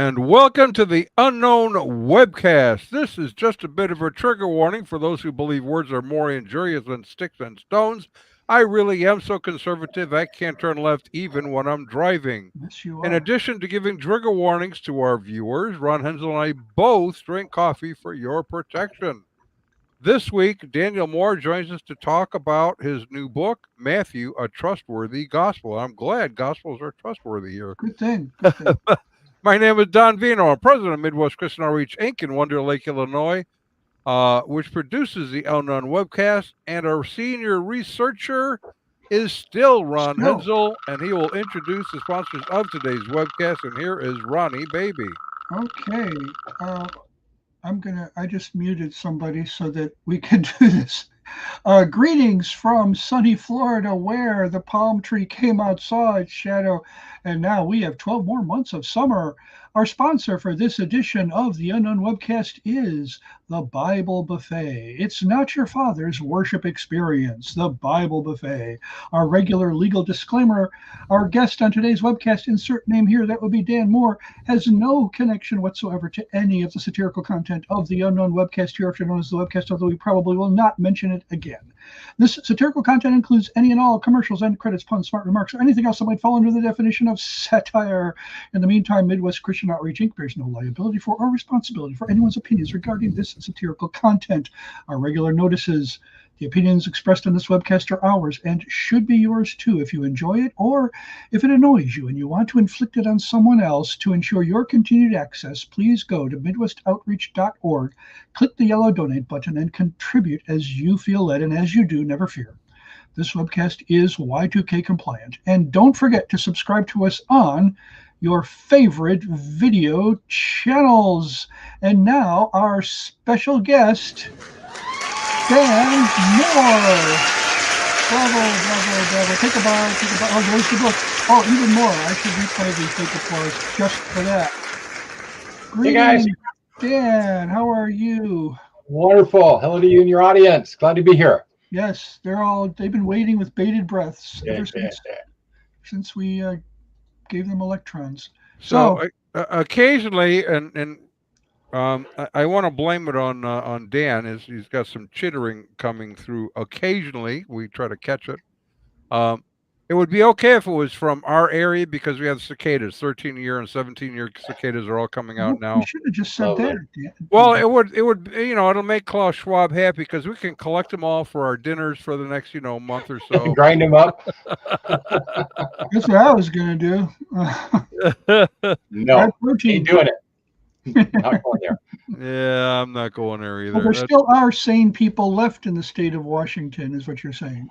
and welcome to the Unknown Webcast. This is just a bit of a trigger warning for those who believe words are more injurious than sticks and stones. I really am so conservative I can't turn left even when I'm driving. Yes, you In are. addition to giving trigger warnings to our viewers, Ron Hensel and I both drink coffee for your protection. This week, Daniel Moore joins us to talk about his new book, Matthew, A Trustworthy Gospel. I'm glad Gospels are trustworthy here. Good thing. Good thing. My name is Don Vino. I'm president of Midwest Christian Outreach Inc. in Wonder Lake, Illinois, which produces the Unknown Webcast. And our senior researcher is still Ron Still. Hensel, and he will introduce the sponsors of today's webcast. And here is Ronnie Baby. Okay. Uh, I just muted somebody so that we can do this. Greetings from sunny Florida, where the palm tree came outside, shadow, and now we have 12 more months of summer. Our sponsor for this edition of the Unknown Webcast is the Bible Buffet. It's not your father's worship experience, the Bible Buffet. Our regular legal disclaimer: our guest on today's webcast, insert name here, that would be Dan Moore, has no connection whatsoever to any of the satirical content of the Unknown Webcast, hereafter known as the webcast, although we probably will not mention it again. This satirical content includes any and all commercials, end credits, puns, smart remarks, or anything else that might fall under the definition of satire. In the meantime, Midwest Christian Outreach Inc. bears no liability for or responsibility for anyone's opinions regarding this satirical content. Our regular notices: the opinions expressed in this webcast are ours and should be yours too. If you enjoy it or if it annoys you and you want to inflict it on someone else to ensure your continued access, please go to MidwestOutreach.org, click the yellow donate button, and contribute as you feel led. And as you do, never fear, this webcast is Y2K compliant. And don't forget to subscribe to us on your favorite video channels. And now our special guest, Dan Moore. Bravo, bravo, bravo. Take a bow, take a bow. Oh, there's the book. Oh, even more. I should replay the fake applause just for that. Hey guys. Greetings, Dan. How are you? Wonderful. Hello to you and your audience. Glad to be here. Yes, they've been waiting with bated breaths ever since we gave them electrons. So occasionally, and I want to blame it on Dan. He's got some chittering coming through. Occasionally, we try to catch it. It would be okay if it was from our area because we have cicadas. 13-year and 17-year cicadas are all coming out now. You should have just said Lovely. that. Dan. Well, it would it'll make Klaus Schwab happy because we can collect them all for our dinners for the next month or so. Grind them up. That's what I was going to do. No, protein. ain't doing it. Not going there. Yeah, I'm not going there either. Well, there still are sane people left in the state of Washington, is what you're saying.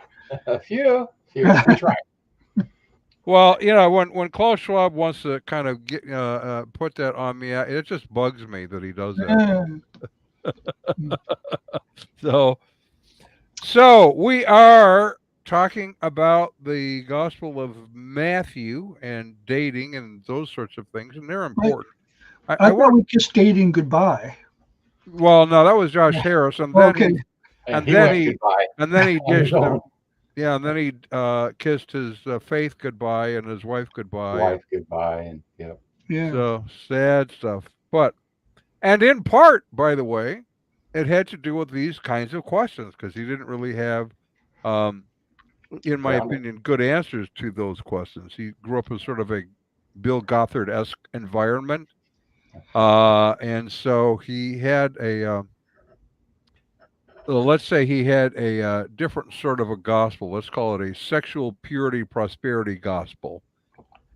A few. We try. Well, when Klaus Schwab wants to kind of get put that on me, it just bugs me that he does that. So we are talking about the Gospel of Matthew and dating and those sorts of things, and they're important. I thought we kissed dating goodbye. Well, no, that was Josh Harris, and then Okay. And then he dished him. Yeah, and then he kissed his faith goodbye and his wife goodbye. Wife goodbye, and Yeah. So sad stuff. And in part, by the way, it had to do with these kinds of questions because he didn't really have, in my opinion, good answers to those questions. He grew up in sort of a Bill Gothard-esque environment, and so he had let's say he had a different sort of a gospel. Let's call it a sexual purity prosperity gospel.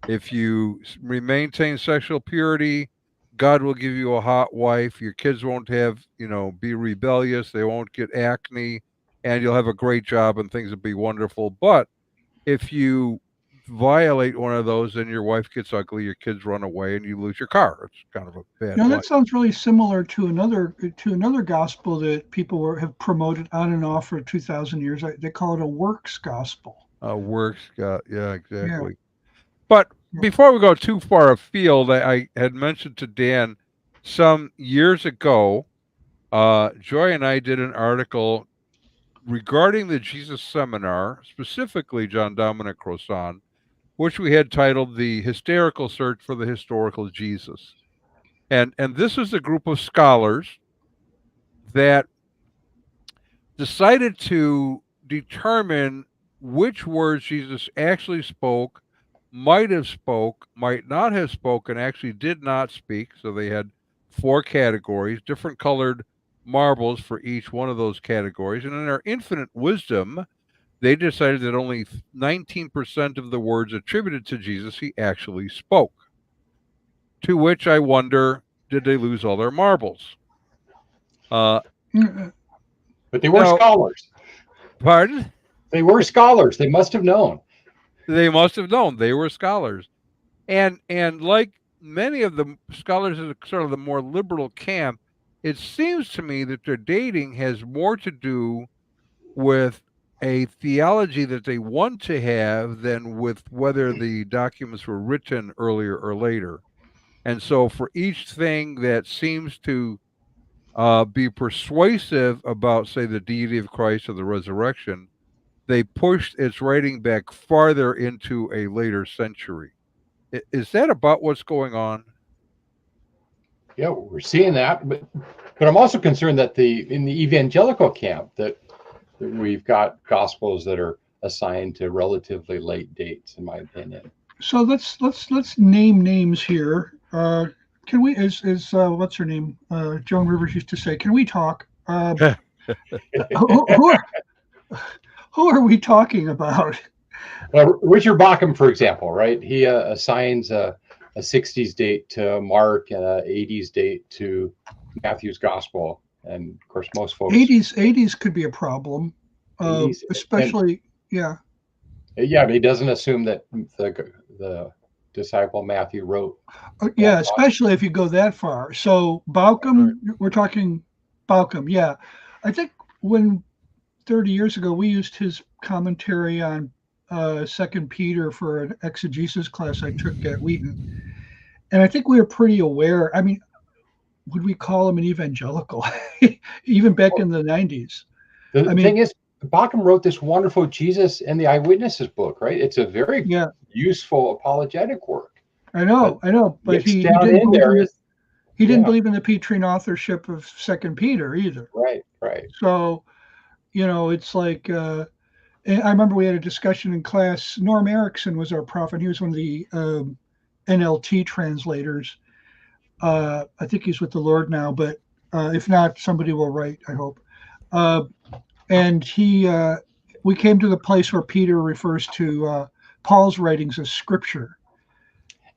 If you maintain sexual purity, God will give you a hot wife. Your kids won't have, be rebellious. They won't get acne, and you'll have a great job and things will be wonderful. But if you violate one of those, then your wife gets ugly, your kids run away, and you lose your car. It's kind of a bad. That sounds really similar to another gospel that people have promoted on and off for 2,000 years. They call it a works gospel. Yeah, exactly. Yeah. But before we go too far afield, I had mentioned to Dan some years ago, Joy and I did an article regarding the Jesus Seminar, specifically John Dominic Crossan, which we had titled The Hysterical Search for the Historical Jesus. And this is a group of scholars that decided to determine which words Jesus actually spoke, might have spoke, might not have spoken, actually did not speak. So they had 4 categories, different colored marbles for each one of those categories. And in their infinite wisdom, they decided that only 19% of the words attributed to Jesus he actually spoke. To which I wonder, did they lose all their marbles? Uh, But they were Now, scholars. pardon? They were scholars. They must have known. They must have known they were scholars. And like many of the scholars in sort of the more liberal camp, it seems to me that their dating has more to do with a theology that they want to have than with whether the documents were written earlier or later. And so for each thing that seems to be persuasive about, say, the deity of Christ or the resurrection, they pushed its writing back farther into a later century. Is that about what's going on? Yeah, we're seeing that, but I'm also concerned that in the evangelical camp that we've got gospels that are assigned to relatively late dates, in my opinion. So let's name names here. Can we? Is what's her name? Joan Rivers used to say, "Can we talk?" Who are we talking about? Richard Bauckham, for example, right? He assigns a 60s date to Mark and a 80s date to Matthew's gospel. And of course, most folks 80s could be a problem, 80s, especially yeah. Yeah, but he doesn't assume that the disciple Matthew wrote. Yeah, especially if you go that far. So Bauckham, we're talking Bauckham. Yeah, I think when 30 years ago we used his commentary on Second Peter for an exegesis class I took at Wheaton, and I think we were pretty aware. I mean, would we call him an evangelical, even back in the 90s? The thing is, Bauckham wrote this wonderful Jesus and the Eyewitnesses book, right? It's a very useful apologetic work. I know, but he didn't believe in the Petrine authorship of Second Peter either. Right. So, it's like I remember we had a discussion in class. Norm Erickson was our prof, and he was one of the NLT translators. I think he's with the Lord now, but if not, somebody will write, I hope. And we came to the place where Peter refers to Paul's writings as scripture.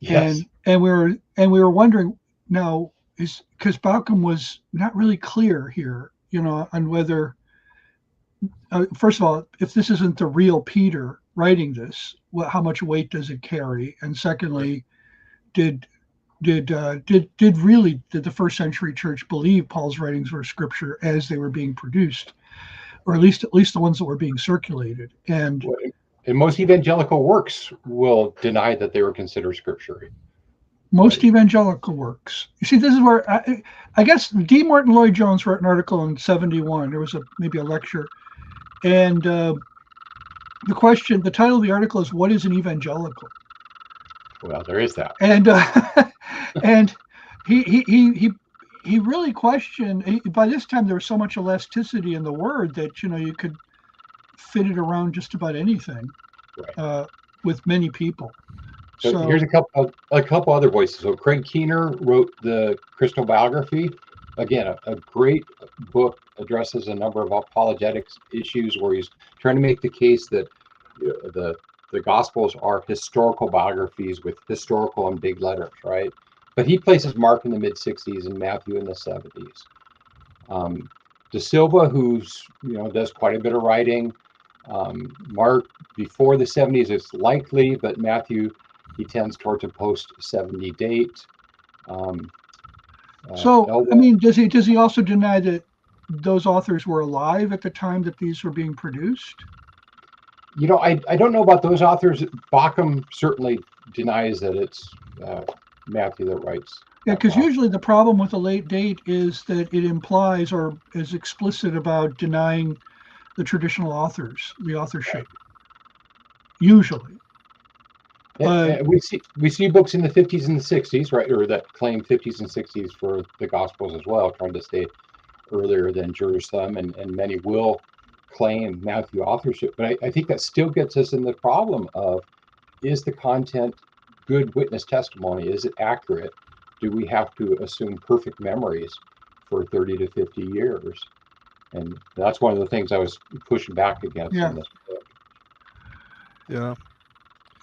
Yes. And we were wondering now, is because Bauckham was not really clear here, on whether first of all, if this isn't the real Peter writing this, how much weight does it carry? And secondly, did the first century church believe Paul's writings were scripture as they were being produced, or at least the ones that were being circulated? And most evangelical works will deny that they were considered scripture. Most evangelical works. You see, this is where I guess D. Morton Lloyd-Jones wrote an article in '71. There was maybe a lecture, and the title of the article is "What is an evangelical?" Well, there is that. And and he really questioned. By this time, there was so much elasticity in the word that you could fit it around just about anything, with many people. So here's a couple other voices. So Craig Keener wrote the Crystal Biography. Again, a great book, addresses a number of apologetics issues where he's trying to make the case that the Gospels are historical biographies with historical in big letters, right? But he places Mark in the mid-60s and Matthew in the 70s. De Silva, who's does quite a bit of writing. Mark before the 70s is likely, but Matthew, he tends towards a post-70 date. Does he also deny that those authors were alive at the time that these were being produced? I don't know about those authors. Bauckham certainly denies that it's Matthew that writes. Yeah, because usually the problem with a late date is that it implies or is explicit about denying the traditional authors, the authorship. Usually. We see books in the 50s and the 60s, right, or that claim 50s and 60s for the Gospels as well, trying to stay earlier than Jerusalem, and many will claim Matthew authorship. But I think that still gets us in the problem of, is the content good witness testimony? Is it accurate? Do we have to assume perfect memories for 30 to 50 years? And that's one of the things I was pushing back against Yeah. in this book. Yeah.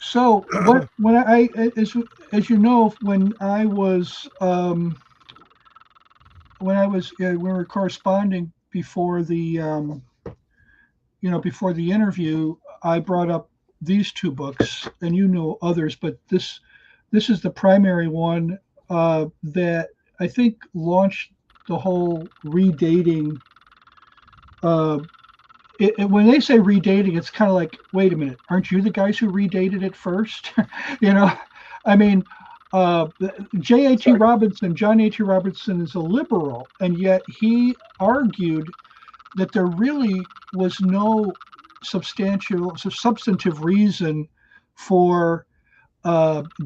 So when I as you know, when we were corresponding before the before the interview, I brought up these two books, and you know others, but this is the primary one that I think launched the whole redating. When they say redating, it's kind of like, wait a minute, aren't you the guys who redated it first? I mean, J.A.T. Robinson, John A.T. Robinson is a liberal, and yet he argued that there really was no substantive reason for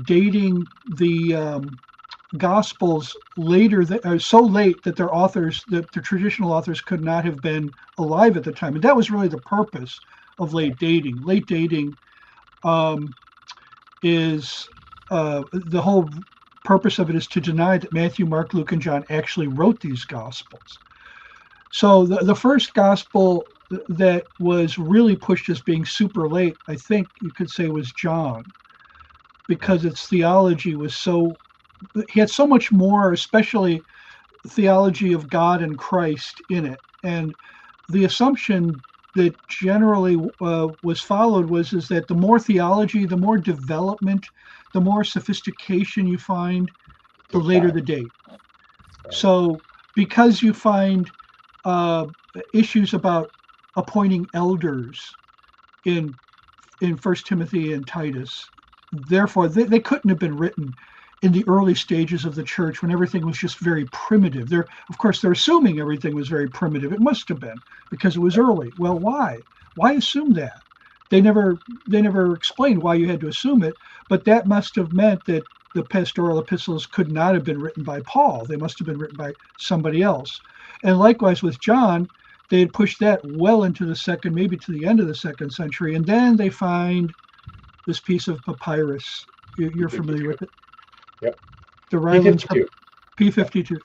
dating the Gospels later, so late that their authors, that the traditional authors, could not have been alive at the time, and that was really the purpose of late dating. Late dating is the whole purpose of it is to deny that Matthew, Mark, Luke, and John actually wrote these Gospels. So the first Gospel that was really pushed as being super late, I think you could say, was John, because its theology was he had so much more, especially theology of God and Christ in it. And the assumption that generally was followed is that the more theology, the more development, the more sophistication you find, the later the date. So because you find issues about appointing elders in 1 Timothy and Titus, therefore they couldn't have been written in the early stages of the church when everything was just very primitive. Of course, they're assuming everything was very primitive. It must have been, because it was early. Well, why? Why assume that? They never explained why you had to assume it, but that must have meant that the pastoral epistles could not have been written by Paul. They must have been written by somebody else. And likewise with John, they had pushed that well into the second, maybe to the end of the 2nd century, and then they find this piece of papyrus. You're familiar with it? Yep. The Rylands P52,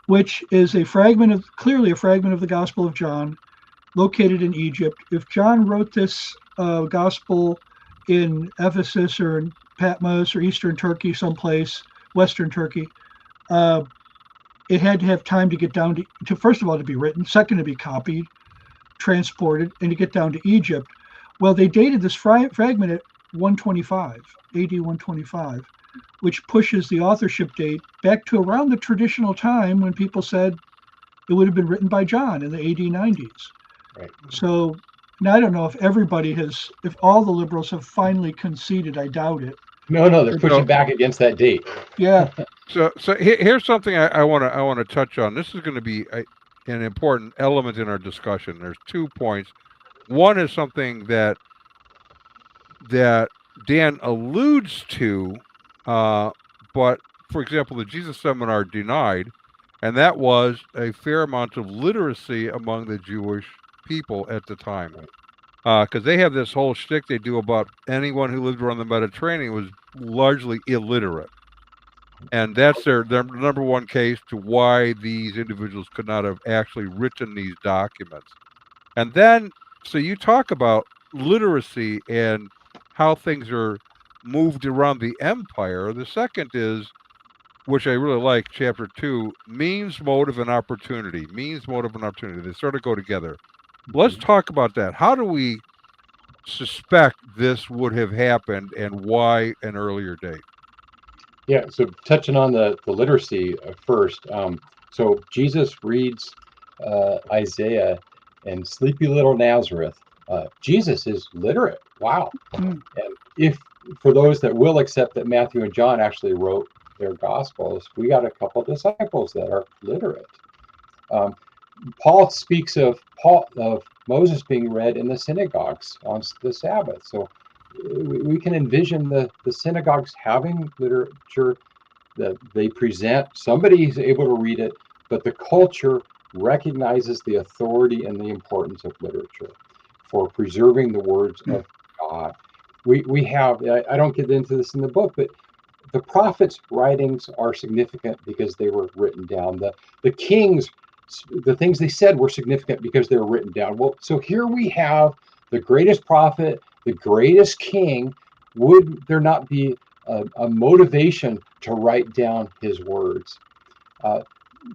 which is clearly a fragment of the Gospel of John, located in Egypt. If John wrote this Gospel in Ephesus or in Patmos or Eastern Turkey, someplace, Western Turkey, it had to have time to get down to first of all, to be written, second, to be copied, transported, and to get down to Egypt. Well, they dated this fragment at 125, AD 125, which pushes the authorship date back to around the traditional time when people said it would have been written by John in the AD 90s. Right. So now I don't know if all the liberals have finally conceded. I doubt it. No, they're pushing back against that date. Yeah. So here's something I want to touch on. This is going to be an important element in our discussion. There's 2 points. One is something that Dan alludes to, but for example, the Jesus Seminar denied, and that was a fair amount of literacy among the Jewish people at the time, because they have this whole shtick they do about anyone who lived around the Mediterranean was largely illiterate. And that's their number one case to why these individuals could not have actually written these documents. And then, so you talk about literacy and how things are moved around the empire. The second is, which I really like, chapter 2, means, motive, and opportunity. Means, motive, and opportunity. They sort of go together. Let's talk about that. How do we suspect this would have happened, and why an earlier date? Yeah, so touching on the literacy first. So Jesus reads Isaiah and Sleepy Little Nazareth. Jesus is literate. Wow. And if for those that will accept that Matthew and John actually wrote their Gospels, we got a couple of disciples that are literate. Paul speaks of Moses being read in the synagogues on the Sabbath. So we can envision the synagogues having literature that they present. Somebody is able to read it, but the culture recognizes the authority and the importance of literature for preserving the words of God. We have, I don't get into this in the book, but the prophets' writings are significant because they were written down. The kings, the things they said were significant because they were written down. Well, so here we have the greatest prophet, the greatest king. Would there not be a motivation to write down his words?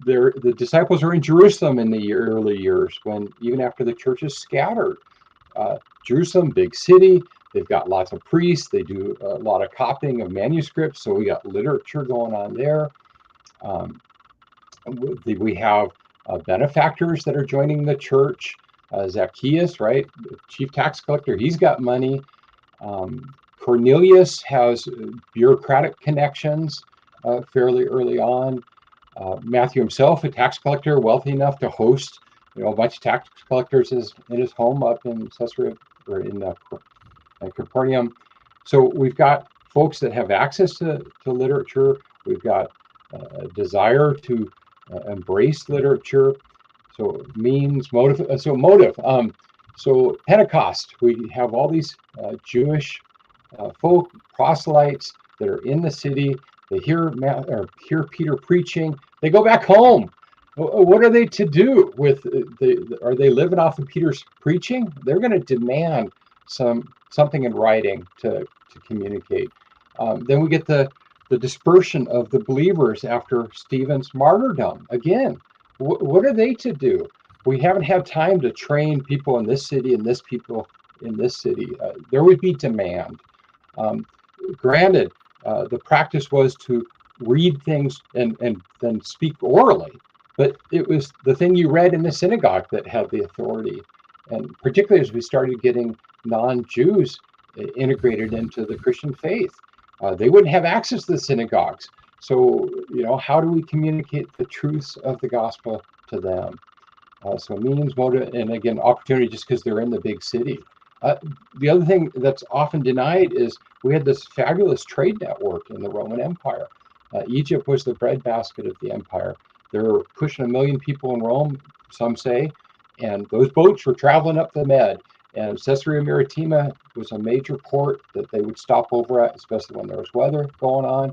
The disciples are in Jerusalem in the early years, when even after the church is scattered. Jerusalem, big city, they've got lots of priests. They do a lot of copying of manuscripts, so we got literature going on there. We have benefactors that are joining the church. Zacchaeus, right, chief tax collector, he's got money. Cornelius has bureaucratic connections fairly early on. Matthew himself, a tax collector, wealthy enough to host, a bunch of tax collectors in his home up in Caesarea or in Capernaum. So we've got folks that have access to literature. We've got a desire to embrace literature. So means, motive. So Pentecost, we have all these Jewish folk proselytes that are in the city. They hear Peter preaching. They go back home. What are they to do with? Are they living off of Peter's preaching? They're going to demand something in writing to communicate. Then we get the dispersion of the believers after Stephen's martyrdom. Again, what are they to do? We haven't had time to train people in this city and this people in this city. There would be demand. Granted, the practice was to read things and then speak orally, but it was the thing you read in the synagogue that had the authority. And particularly as we started getting non-Jews integrated into the Christian faith, they wouldn't have access to the synagogues. So, how do we communicate the truths of the gospel to them? So means, motive, and again, opportunity, just because they're in the big city. The other thing that's often denied is we had this fabulous trade network in the Roman Empire. Egypt was the breadbasket of the empire. There were pushing 1 million people in Rome, some say, and those boats were traveling up the Med. And Caesarea Maritima was a major port that they would stop over at, especially when there was weather going on.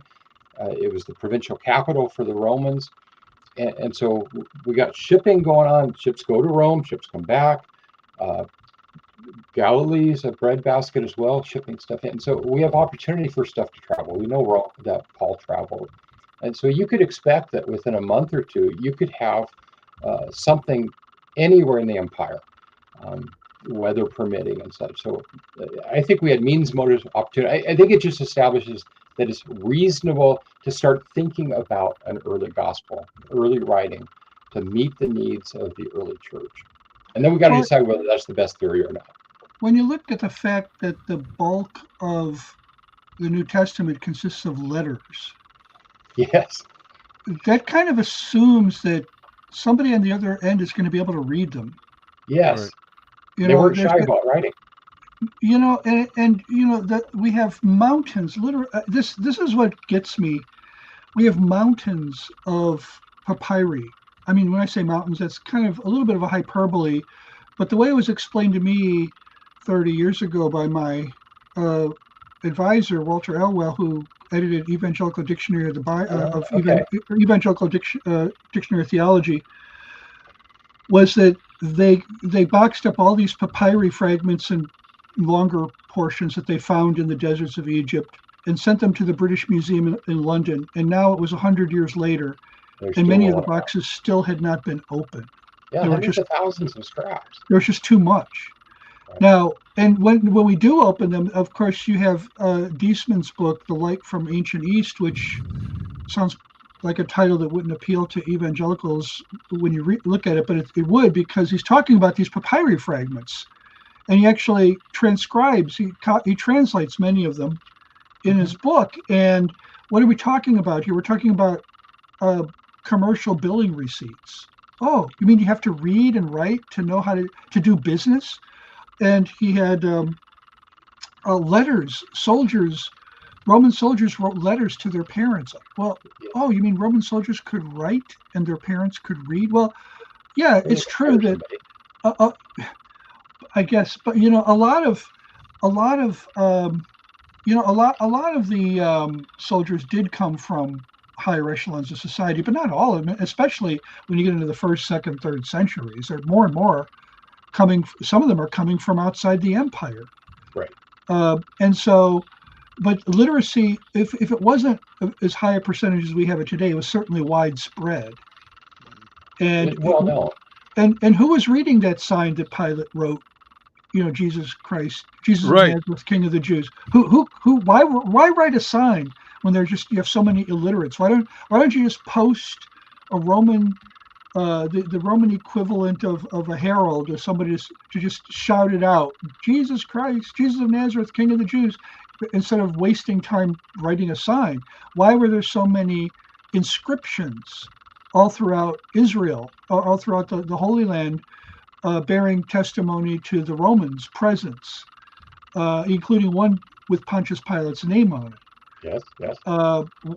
It was the provincial capital for the Romans. And so we got shipping going on. Ships go to Rome, ships come back. Galilee's a breadbasket as well, shipping stuff in. So we have opportunity for stuff to travel. We know that Paul traveled. And so you could expect that within a month or two, you could have something anywhere in the empire, weather permitting and such. So I think we had means, motives, opportunity. I think it just establishes that it's reasonable to start thinking about an early gospel, early writing, to meet the needs of the early church. And then we got to decide whether that's the best theory or not. When you look at the fact that the bulk of the New Testament consists of letters, yes, that kind of assumes that somebody on the other end is going to be able to read them. Yes, right. They weren't shy about writing. That we have mountains. Literally, this is what gets me. We have mountains of papyri. I mean, when I say mountains, that's kind of a little bit of a hyperbole, but the way it was explained to me 30 years ago by my advisor, Walter Elwell, who edited Evangelical Dictionary of the Evangelical Dictionary of Theology, was that they boxed up all these papyri fragments and longer portions that they found in the deserts of Egypt and sent them to the British Museum in London. And now it was 100 years later, and many of the boxes still had not been opened. Yeah, there were just thousands of scraps. There was just too much. Right. Now, and when we do open them, of course, you have Diesman's book, The Light from Ancient East, which sounds like a title that wouldn't appeal to evangelicals when you look at it, but it would, because he's talking about these papyri fragments. And he actually transcribes, he translates many of them in his book. And what are we talking about here? We're talking about commercial billing receipts. Oh, you mean you have to read and write to know how to do business? And he had letters. Roman soldiers wrote letters to their parents. Well, oh, you mean Roman soldiers could write and their parents could read? Well, yeah, it's true that I guess, but a lot of a lot of the soldiers did come from higher echelons of society, but not all of them. Especially when you get into the first, second, third centuries, they're more and more coming. Some of them are coming from outside the empire, Right. And so, but literacy, if it wasn't as high a percentage as we have it today, it was certainly widespread. And Well, no. and who was reading that sign that Pilate wrote? Jesus Christ, Jesus of Right. Nazareth, King of the Jews. Why write a sign when you have so many illiterates? Why don't you just post a Roman, the Roman equivalent of a herald or somebody to just shout it out, Jesus Christ, Jesus of Nazareth, King of the Jews, instead of wasting time writing a sign? Why were there so many inscriptions all throughout Israel, all throughout the Holy Land? Bearing testimony to the Romans' presence, including one with Pontius Pilate's name on it. Yes, yes.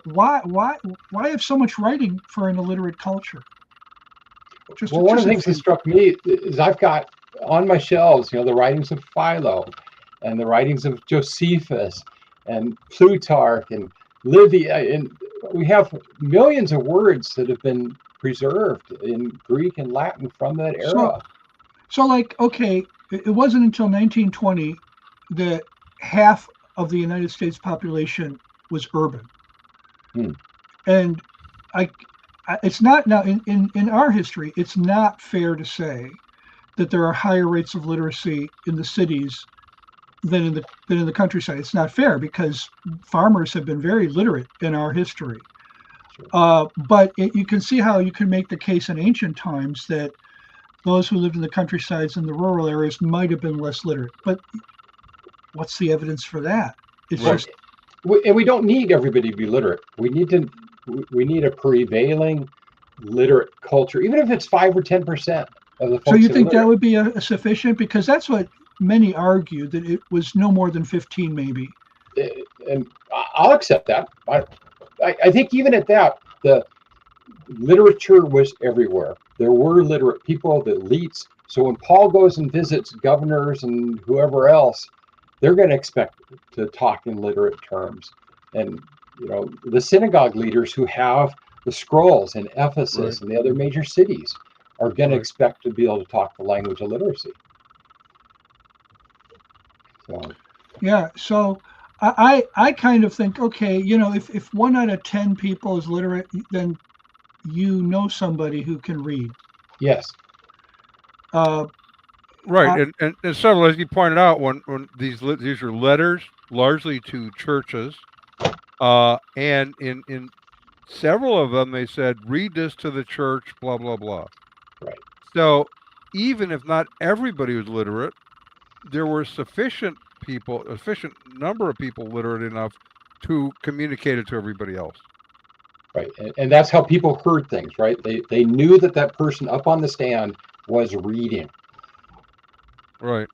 Why have so much writing for an illiterate culture? One of the things that struck me is I've got on my shelves, the writings of Philo, and the writings of Josephus, and Plutarch, and Livy, and we have millions of words that have been preserved in Greek and Latin from that era. So okay, it wasn't until 1920 that half of the United States population was urban. And it's not now in our history, it's not fair to say that there are higher rates of literacy in the cities than in the countryside. It's not fair because farmers have been very literate in our history. But you can see how you can make the case in ancient times that those who lived in the countrysides and the rural areas might have been less literate. But what's the evidence for that? It's and we don't need everybody to be literate. We need a prevailing literate culture, even if it's 5 or 10% of the folks. So you think that would be a sufficient? Because that's what many argue, that it was no more than 15, maybe. And I'll accept that. I think even at that, the literature was everywhere. There were literate people, the elites. So when Paul goes and visits governors and whoever else, they're going to expect to talk in literate terms. And the synagogue leaders who have the scrolls in Ephesus and the other major cities are going to expect to be able to talk the language of literacy. So I kind of think, okay, if 1 out of 10 people is literate, then somebody who can read. Yes. Right, and several, as you pointed out, when these are letters largely to churches, and in several of them they said, read this to the church, blah blah blah. Right. So even if not everybody was literate, there were sufficient number of people literate enough to communicate it to everybody else. Right, and that's how people heard things, right? They knew that person up on the stand was reading. Right.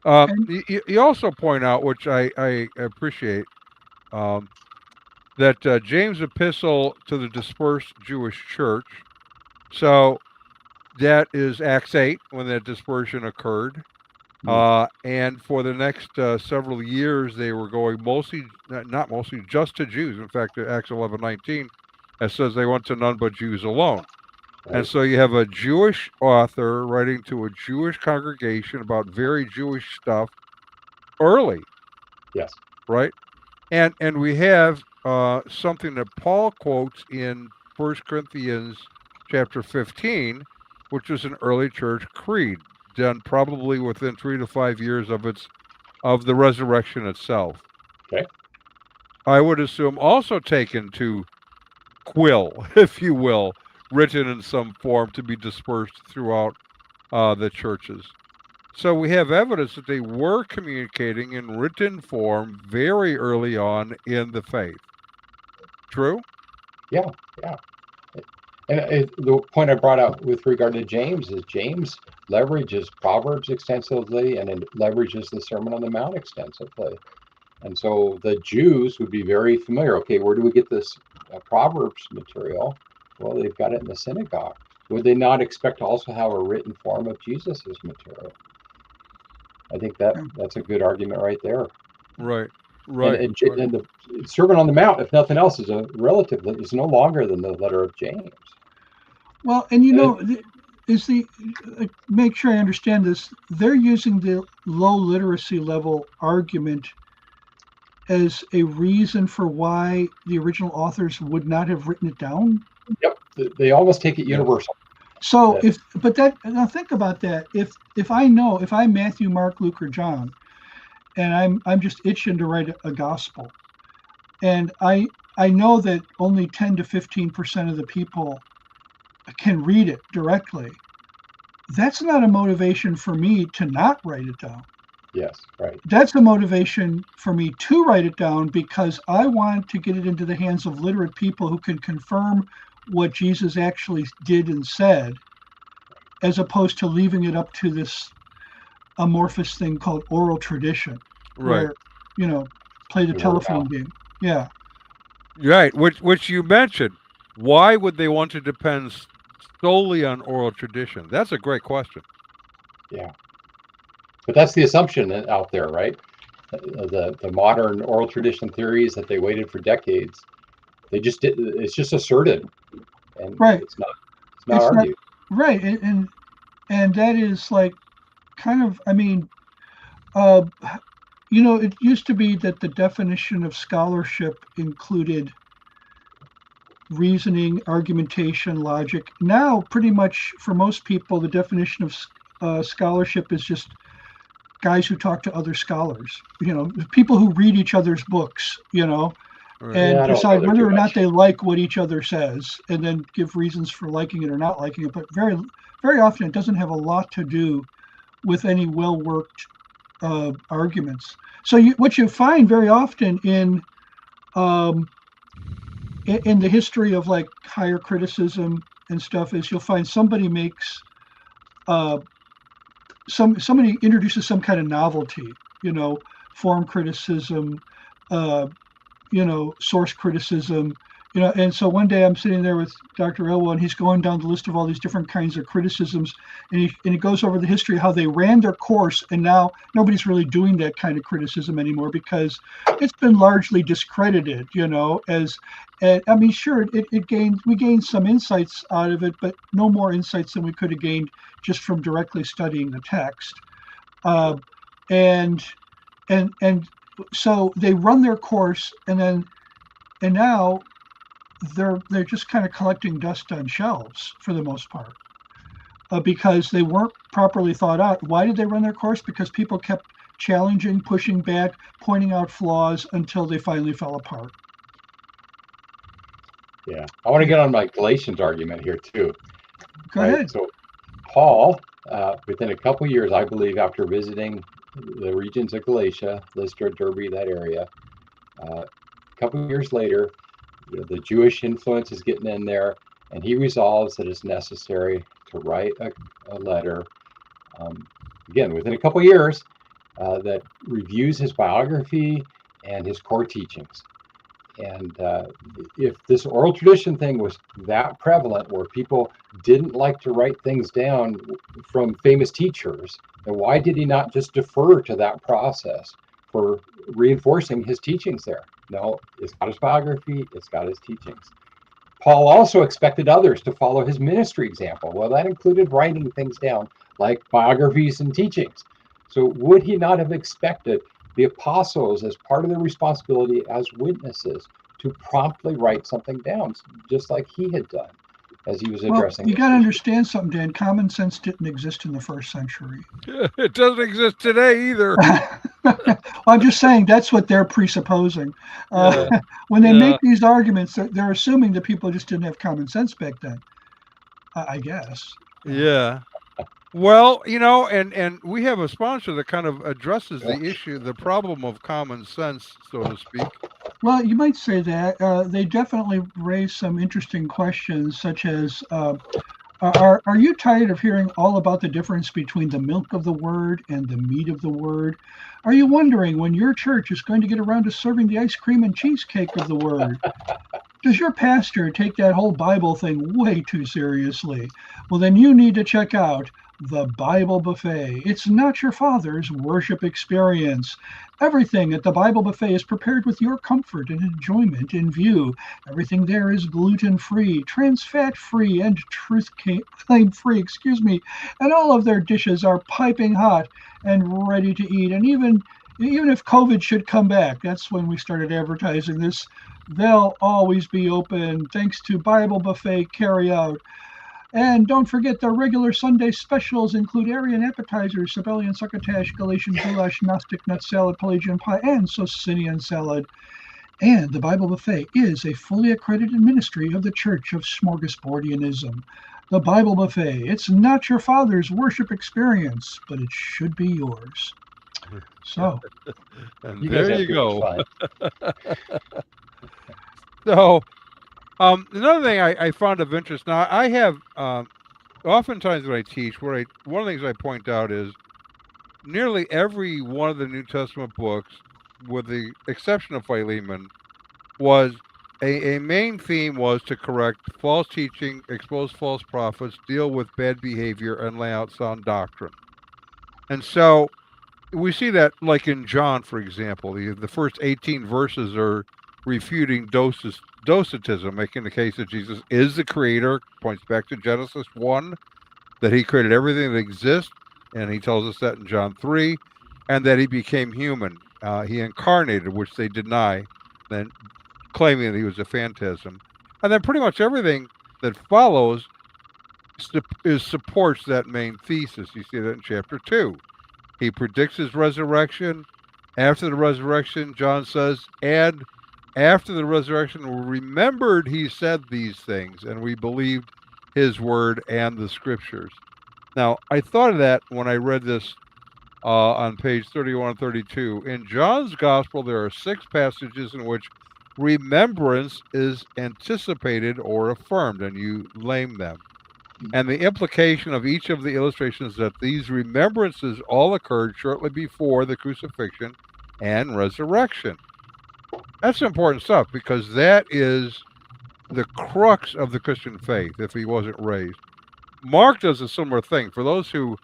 You also point out, which I appreciate, that James' epistle to the dispersed Jewish church, so that is Acts 8, when that dispersion occurred. And for the next several years, they were going not mostly, just to Jews. In fact, Acts 11:19, it says they went to none but Jews alone. Right. And so you have a Jewish author writing to a Jewish congregation about very Jewish stuff early. Yes. Right? And we have something that Paul quotes in 1 Corinthians chapter 15, which is an early church creed, done probably within 3 to 5 years of the resurrection itself. Okay. I would assume also taken to quill, if you will, written in some form to be dispersed throughout the churches. So we have evidence that they were communicating in written form very early on in the faith. True? Yeah. And the point I brought out with regard to James is James leverages Proverbs extensively, and it leverages the Sermon on the Mount extensively. And so the Jews would be very familiar. Okay, where do we get this Proverbs material? Well, they've got it in the synagogue. Would they not expect to also have a written form of Jesus's material? I think that's a good argument right there. Right. Right. And Right. the Sermon on the Mount, if nothing else, is is no longer than the letter of James. Well, and you know, make sure I understand this. They're using the low literacy level argument as a reason for why the original authors would not have written it down. Yep, they almost take it universal. So now think about that. If I'm Matthew, Mark, Luke, or John, and I'm just itching to write a gospel, and I know that only 10 to 15% of the people can read it directly. That's not a motivation for me to not write it down. Yes, right. That's a motivation for me to write it down because I want to get it into the hands of literate people who can confirm what Jesus actually did and said, as opposed to leaving it up to this amorphous thing called oral tradition, Right. where, play the telephone game. Yeah. Right. Which you mentioned. Why would they want to depend solely on oral tradition? That's a great question. Yeah. But that's the assumption out there, right? The modern oral tradition theories that they waited for decades, they just did. It's just asserted, and right. It's not argued. Right, and that is like kind of. I mean, it used to be that the definition of scholarship included reasoning, argumentation, logic. Now, pretty much for most people, the definition of scholarship is just guys who talk to other scholars, people who read each other's books, and decide whether or not they like what each other says, and then give reasons for liking it or not liking it. But very, very often it doesn't have a lot to do with any well-worked arguments. So what you find very often in the history of like higher criticism and stuff is you'll find somebody makes somebody introduces some kind of novelty, form criticism, source criticism, and so one day I'm sitting there with Dr. Elwell and he's going down the list of all these different kinds of criticisms, and he goes over the history of how they ran their course, and now nobody's really doing that kind of criticism anymore because it's been largely discredited, I mean, sure, we gained some insights out of it, but no more insights than we could have gained just from directly studying the text. And so they run their course, and now they're just kind of collecting dust on shelves for the most part, because they weren't properly thought out. Why did they run their course? Because people kept challenging, pushing back, pointing out flaws until they finally fell apart. Yeah, I want to get on my Galatians argument here too. Go ahead. So Paul, within a couple years, I believe, after visiting the regions of Galatia, Lystra, Derbe, that area, a couple years later, the Jewish influence is getting in there, and he resolves that it's necessary to write a letter, again, within a couple years, that reviews his biography and his core teachings. And if this oral tradition thing was that prevalent where people didn't like to write things down from famous teachers, then why did he not just defer to that process for reinforcing his teachings there? No, it's got his biography, it's got his teachings. Paul also expected others to follow his ministry example. Well, that included writing things down like biographies and teachings. So would he not have expected the apostles, as part of their responsibility as witnesses, to promptly write something down, just like he had done as he was addressing? You got to understand something, Dan. Common sense didn't exist in the first century. It doesn't exist today either. Well, I'm just saying that's what they're presupposing. When they make these arguments, they're assuming that people just didn't have common sense back then, I guess. Yeah. Well, and we have a sponsor that kind of addresses the issue, the problem of common sense, so to speak. Well, you might say that. They definitely raise some interesting questions, such as Are you tired of hearing all about the difference between the milk of the word and the meat of the word? Are you wondering when your church is going to get around to serving the ice cream and cheesecake of the word? Does your pastor take that whole Bible thing way too seriously? Well, then you need to check out the Bible Buffet. It's not your father's worship experience. Everything at the Bible Buffet is prepared with your comfort and enjoyment in view. Everything there is gluten free, trans fat free, and truth claim free, and all of their dishes are piping hot and ready to eat. And even if COVID should come back, that's when we started advertising this. They'll always be open thanks to Bible Buffet Carryout. And don't forget their regular Sunday specials include Aryan appetizers, Sabellian succotash, Galatian goulash, Gnostic nut salad, Pelagian pie, and Socinian salad. And the Bible Buffet is a fully accredited ministry of the Church of Smorgasbordianism. The Bible Buffet, it's not your father's worship experience, but it should be yours. So, And You guys there have you too much go. fun. So, another thing I found of interest. Now, I have oftentimes when I teach, one of the things I point out is nearly every one of the New Testament books, with the exception of Philemon, was a main theme was to correct false teaching, expose false prophets, deal with bad behavior, and lay out sound doctrine. And so we see that, like in John, for example, the first 18 verses are refuting docetism, making the case that Jesus is the creator, points back to Genesis 1, that he created everything that exists, and he tells us that in John 3, and that he became human. He incarnated, which they deny, then claiming that he was a phantasm. And then pretty much everything that follows supports that main thesis. You see that in chapter 2. He predicts his resurrection. After the resurrection, John says, and after the resurrection, we remembered he said these things, and we believed his word and the scriptures. Now, I thought of that when I read this on page 31 and 32. In John's gospel, there are 6 passages in which remembrance is anticipated or affirmed, and you name them. And the implication of each of the illustrations is that these remembrances all occurred shortly before the crucifixion and resurrection. That's important stuff because that is the crux of the Christian faith if he wasn't raised. Mark does a similar thing. For those who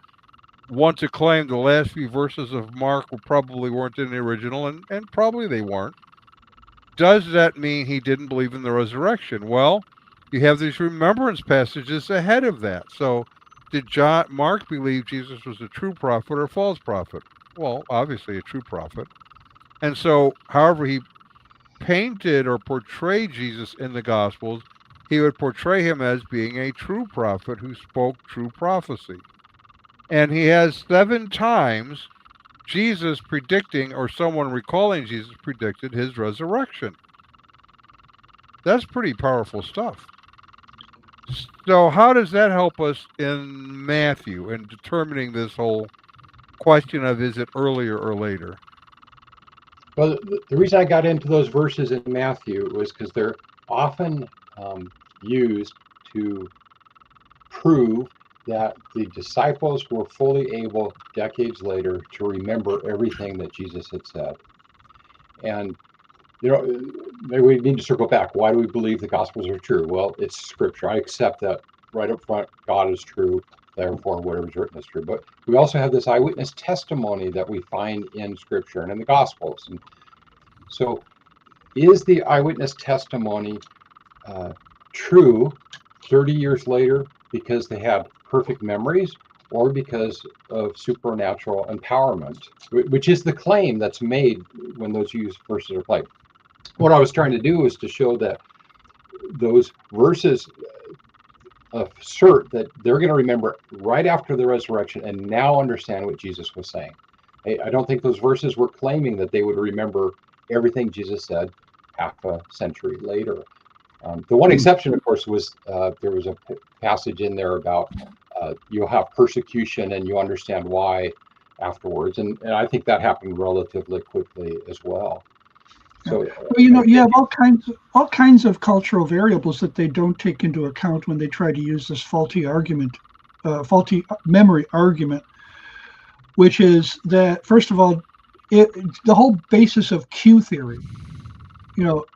want to claim the last few verses of Mark probably weren't in the original, and probably they weren't, does that mean he didn't believe in the resurrection? Well, you have these remembrance passages ahead of that. So, did Mark believe Jesus was a true prophet or a false prophet? Well, obviously a true prophet. And so, however he painted or portrayed Jesus in the Gospels, he would portray him as being a true prophet who spoke true prophecy. And he has 7 times Jesus predicting, or someone recalling Jesus predicted his resurrection. That's pretty powerful stuff. So, how does that help us in Matthew in determining this whole question of is it earlier or later? Well, the reason I got into those verses in Matthew was because they're often used to prove that the disciples were fully able, decades later, to remember everything that Jesus had said. And, maybe we need to circle back. Why do we believe the Gospels are true? Well, it's Scripture. I accept that right up front, God is true, therefore whatever is written is true. But we also have this eyewitness testimony that we find in Scripture and in the Gospels. And so is the eyewitness testimony true 30 years later because they have perfect memories or because of supernatural empowerment, which is the claim that's made when those verses are played? What I was trying to do is to show that those verses assert that they're going to remember right after the resurrection and now understand what Jesus was saying. I don't think those verses were claiming that they would remember everything Jesus said half a century later. The one exception, of course, was there was a passage in there about you'll have persecution and you understand why afterwards. And I think that happened relatively quickly as well. So Well, you have all kinds of cultural variables that they don't take into account when they try to use this faulty memory argument, which is that first of all, the whole basis of Q theory,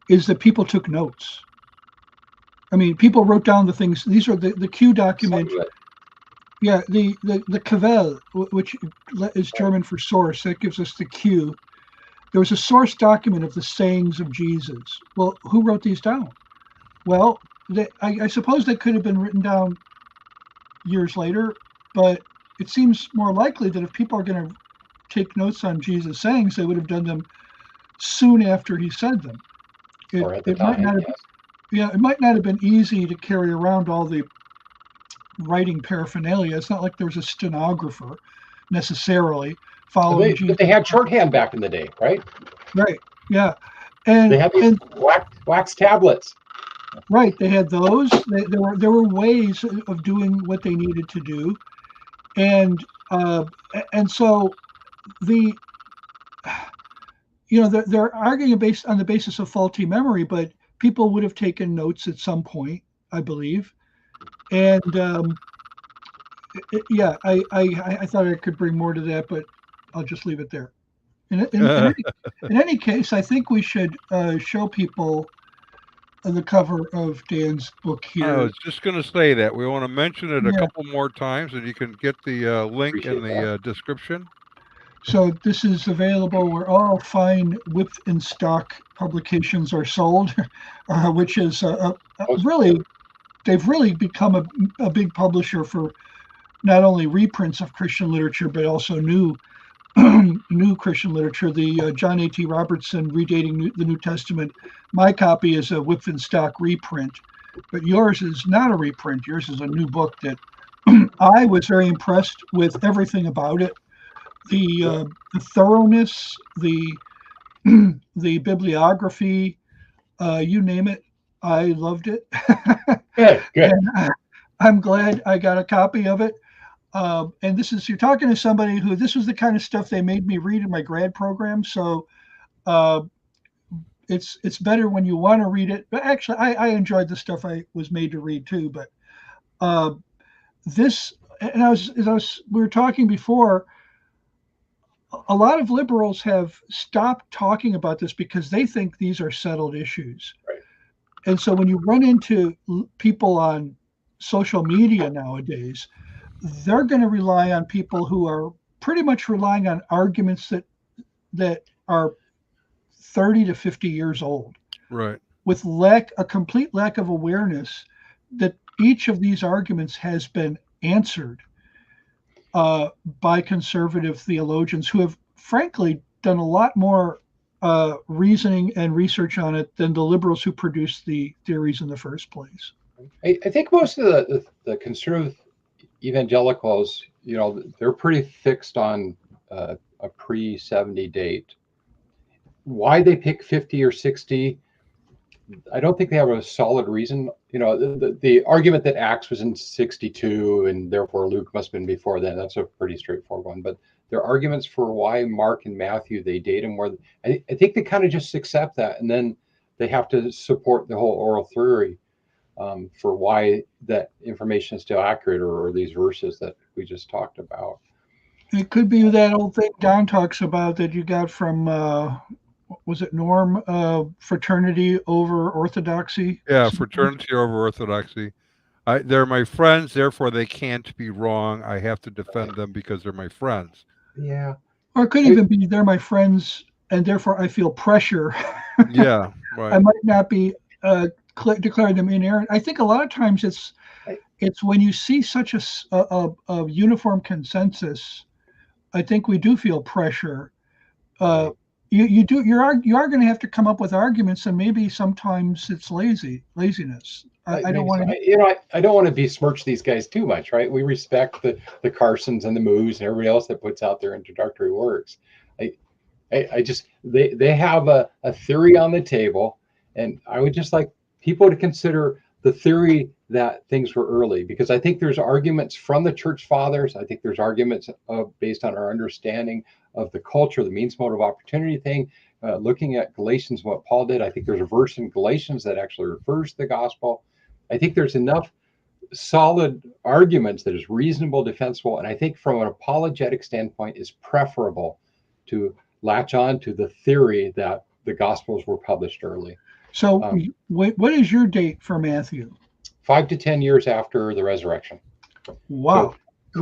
is that people took notes. I mean, people wrote down the things. These are the Q document. some of it, Yeah, the Quelle, which is German for source, that gives us the Q. There was a source document of the sayings of Jesus. Well, who wrote these down? Well, I suppose they could have been written down years later, but it seems more likely that if people are going to take notes on Jesus' sayings, they would have done them soon after he said them. or at the It might time, not have, yes. yeah, it might not have been easy to carry around all the writing paraphernalia. It's not like there was a stenographer necessarily following Jesus. But they had shorthand back in the day, right? Right. Yeah. They had these wax tablets. Right. They had those. There were ways of doing what they needed to do, and so the they're arguing based on the basis of faulty memory, but people would have taken notes at some point, I believe, and yeah, I thought I could bring more to that, but I'll just leave it there. In any case, I think we should show people the cover of Dan's book I here. was just going to say that we want to mention it a Yeah. couple more times, and you can get the link in Appreciate the description. So this is available where all fine whip in stock publications are sold, which is really, they've really become a big publisher for not only reprints of Christian literature, but also new Christian literature. The John A.T. Robertson Redating the New Testament, my copy is a Whipf and Stock reprint, but yours is not a reprint. Yours is a new book that I was very impressed with everything about it. The thoroughness, the bibliography, you name it, I loved it. Good. And I'm glad I got a copy of it. And you're talking to somebody who, this was the kind of stuff they made me read in my grad program. So it's better when you want to read it. But actually, I enjoyed the stuff I was made to read too. But this, and we were talking before, a lot of liberals have stopped talking about this because they think these are settled issues. Right. And so when you run into people on social media nowadays, they're going to rely on people who are pretty much relying on arguments that are 30 to 50 years old. Right. With a complete lack of awareness that each of these arguments has been answered by conservative theologians who have frankly done a lot more reasoning and research on it than the liberals who produced the theories in the first place. I think most of the conservative evangelicals, they're pretty fixed on a pre-70 date. Why they pick 50 or 60, I don't think they have a solid reason. The argument that Acts was in 62 and therefore Luke must have been before then, that's a pretty straightforward one. But there are arguments for why Mark and Matthew, they date them more. I think they kind of just accept that, and then they have to support the whole oral theory for why that information is still accurate, or these verses that we just talked about. It could be that old thing Don talks about that you got from was it Norm, fraternity over orthodoxy? Yeah, fraternity over orthodoxy. They're my friends, therefore they can't be wrong. I have to defend them because they're my friends. Yeah. Or it could even be they're my friends and therefore I feel pressure. Yeah, right. I might not be declaring them inerrant. I think a lot of times it's when you see such a uniform consensus, I think we do feel pressure. You are going to have to come up with arguments, and maybe sometimes it's laziness. I don't want to. I don't want to besmirch these guys too much, right? We respect the Carsons and the Moos and everybody else that puts out their introductory works. I just they have a theory on the table, and I would just like people to consider the theory that things were early, because I think there's arguments from the church fathers. I think there's arguments based on our understanding of the culture, the means mode of opportunity thing, looking at Galatians and what Paul did. I think there's a verse in Galatians that actually refers to the gospel. I think there's enough solid arguments that is reasonable, defensible, and I think from an apologetic standpoint is preferable to latch on to the theory that the gospels were published early. So what is your date for Matthew? 5 to 10 years after the resurrection. Wow. So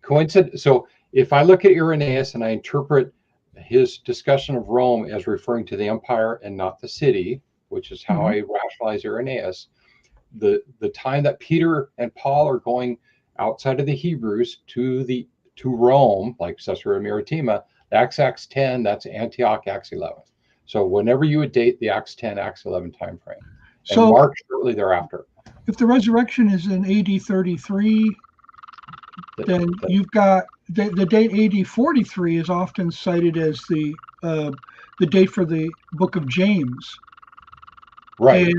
coincident. So if I look at Irenaeus and I interpret his discussion of Rome as referring to the empire and not the city, which is how I rationalize Irenaeus, the time that Peter and Paul are going outside of the Hebrews to Rome, like Caesarea Maritima, that's Acts 10, that's Antioch, Acts 11. So whenever you would date the Acts 10, Acts 11 time frame, and Mark shortly thereafter. If the resurrection is in AD 33, then you've got the date AD 43 is often cited as the date for the book of James. Right.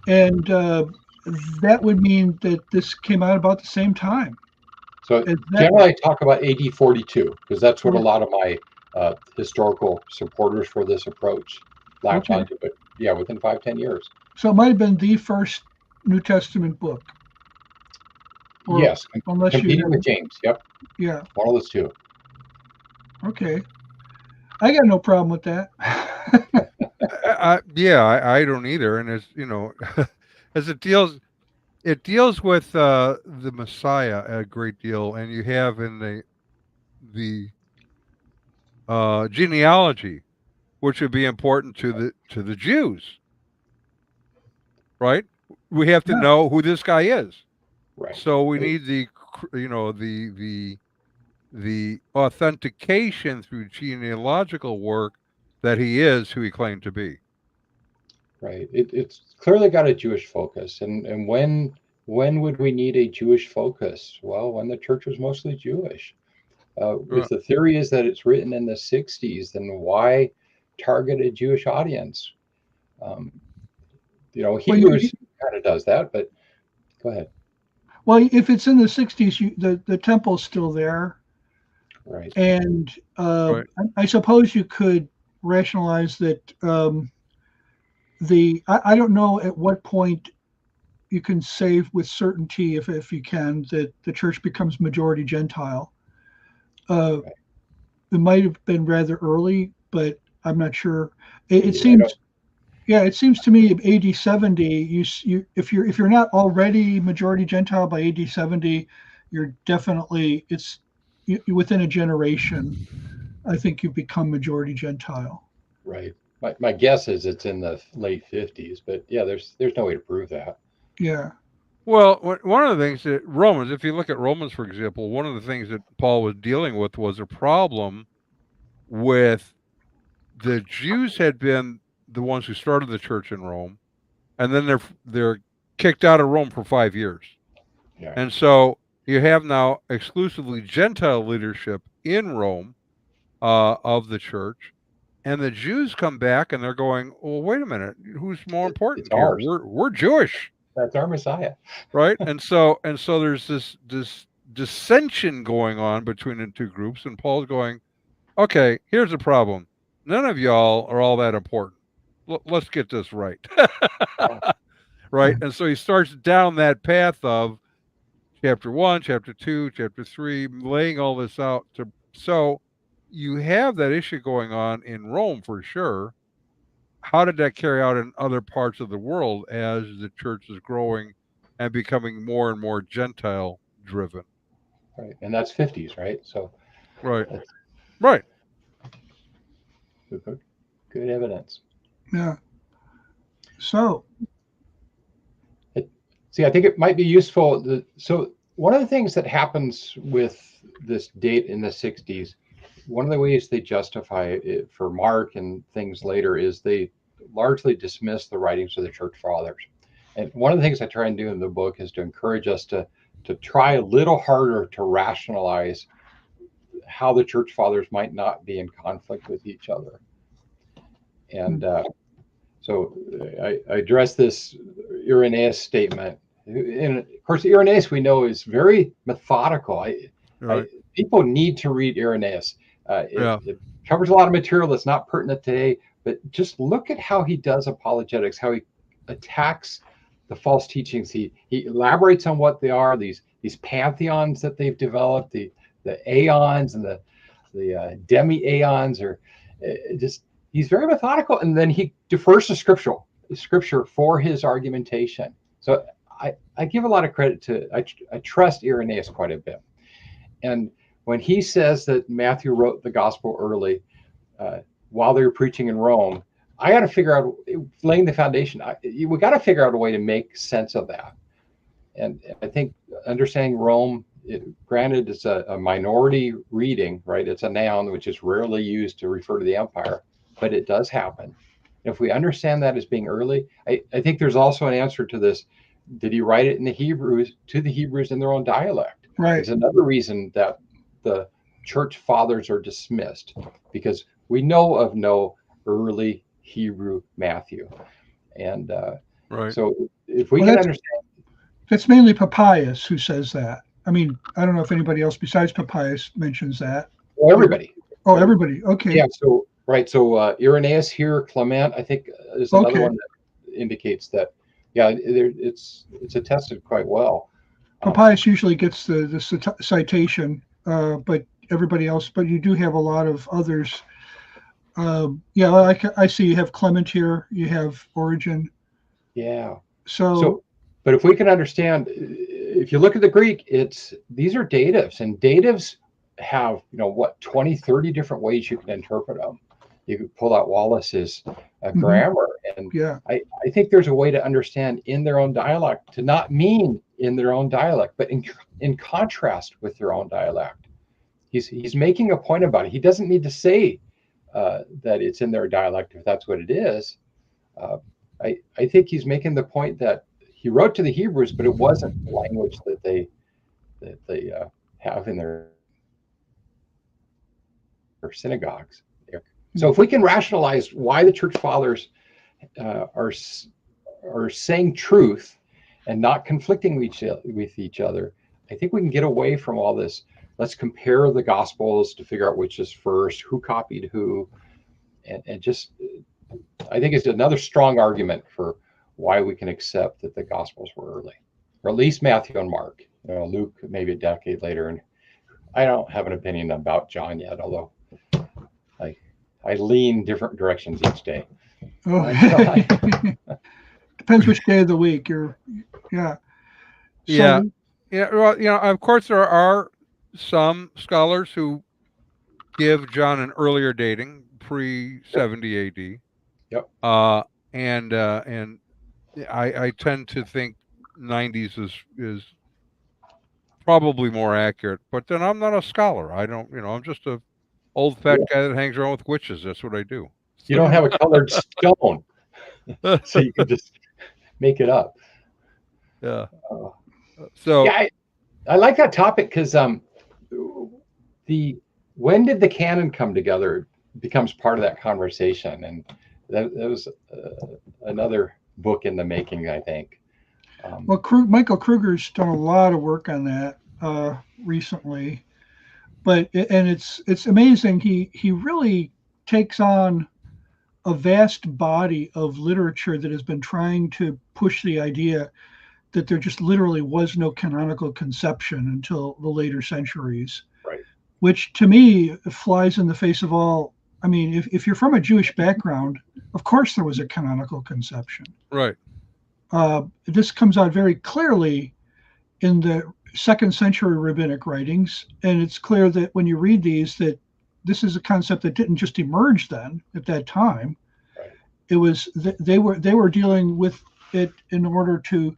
And that would mean that this came out about the same time. So generally I talk about AD 42 because that's what a lot of my historical supporters for this approach latch onto. But yeah, within 5-10 years. So it might have been the first New Testament book. Yes, competing with James. Yep. Yeah. One of those two. Okay. I got no problem with that. I don't either. And as you know, as it deals with the Messiah a great deal, and you have in the genealogy, which would be important to the Jews, right? We have to know who this guy is. Right. So we need the authentication through genealogical work that he is who he claimed to be. Right. It's clearly got a Jewish focus. And when would we need a Jewish focus? Well, when the church was mostly Jewish. If the theory is that it's written in the 60s, then why target a Jewish audience? Hebrews kind of does that, but go ahead. Well, if it's in the 60s, the temple's still there. Right. And I suppose you could rationalize that I don't know at what point you can say with certainty, if you can, that the church becomes majority Gentile. It might have been rather early, but I'm not sure. It seems to me AD 70, if you're not already majority Gentile by AD 70, you're definitely within a generation. I think you become majority Gentile. Right. My guess is it's in the late 50s, but yeah, there's no way to prove that. Yeah. Well, one of the things that Romans, if you look at Romans, for example, one of the things that Paul was dealing with was a problem with the Jews had been the ones who started the church in Rome, and then they're kicked out of Rome for 5 years. Yeah. And so you have now exclusively Gentile leadership in Rome of the church, and the Jews come back and they're going, well, wait a minute, who's more important it's here? Ours. We're Jewish. That's our Messiah. Right? And so there's this dissension going on between the two groups, and Paul's going, okay, here's the problem. None of y'all are all that important. Let's get this right. Right? And so he starts down that path of chapter 1, chapter 2, chapter 3, laying all this out. So you have that issue going on in Rome for sure. How did that carry out in other parts of the world as the church is growing and becoming more and more Gentile driven? Right. And that's 50s, right? So right. Good evidence. Yeah. So I think it might be useful. So one of the things that happens with this date in the 60s, one of the ways they justify it for Mark and things later is they largely dismiss the writings of the church fathers. And one of the things I try and do in the book is to encourage us to try a little harder to rationalize how the church fathers might not be in conflict with each other. And so I address this Irenaeus statement. And of course, Irenaeus we know is very methodical. People need to read Irenaeus. Yeah. It covers a lot of material that's not pertinent today, but just look at how he does apologetics, how he attacks the false teachings. He elaborates on what they are, these pantheons that they've developed, the aeons and the demi-aeons, or just he's very methodical, and then he defers to scripture for his argumentation. So I give a lot of credit to, I trust Irenaeus quite a bit. And when he says that Matthew wrote the gospel early while they were preaching in Rome, I got to figure out, laying the foundation, we got to figure out a way to make sense of that. And I think understanding Rome, granted, it's a minority reading, right? It's a noun, which is rarely used to refer to the empire, but it does happen. If we understand that as being early, I think there's also an answer to this. Did he write it in the Hebrews, to the Hebrews in their own dialect? Right. It's another reason that the church fathers are dismissed, because we know of no early Hebrew Matthew. And Right. so if we can understand. That's mainly Papias who says that. I mean, I don't know if anybody else besides Papias mentions that. Well, everybody. Oh, everybody. Okay. Yeah. So, right. So Irenaeus here, Clement, I think is another one that indicates that, yeah, it's attested quite well. Papias usually gets the citation, but everybody else, but you do have a lot of others. Yeah, I see you have Clement here, you have Origen. Yeah. So, but if we can understand, if you look at the Greek, these are datives, and datives have, 20, 30 different ways you can interpret them. You could pull out Wallace's grammar, and yeah, I think there's a way to understand in their own dialect to not mean in their own dialect, but in contrast with their own dialect. He's making a point about it. He doesn't need to say that it's in their dialect if that's what it is. I think he's making the point that he wrote to the Hebrews, but it wasn't the language that they have in their synagogues. So if we can rationalize why the church fathers are saying truth and not conflicting with each other, I think we can get away from all this. Let's compare the gospels to figure out which is first, who copied who, and just, I think it's another strong argument for why we can accept that the gospels were early, or at least Matthew and Mark. Luke maybe a decade later, and I don't have an opinion about John yet, although I lean different directions each day. Oh, depends which day of the week you're. Yeah. So, yeah. Well, of course, there are some scholars who give John an earlier dating, pre-70 AD. Yep. And I tend to think 90s is probably more accurate. But then I'm not a scholar. I don't. I'm just a old fat guy that hangs around with witches. That's what I do. You don't have a colored stone, so you can just make it up. Yeah. So yeah, I like that topic because when did the canon come together becomes part of that conversation, and that was another book in the making, I think. Well, Michael Kruger's done a lot of work on that recently, and it's amazing. He really takes on a vast body of literature that has been trying to push the idea that there just literally was no canonical conception until the later centuries. Right. Which to me flies in the face of all. I mean, if you're from a Jewish background, of course there was a canonical conception. Right. This comes out very clearly in the 2nd century rabbinic writings, and it's clear that when you read these, that this is a concept that didn't just emerge then at that time. Right. It was they were dealing with it in order to,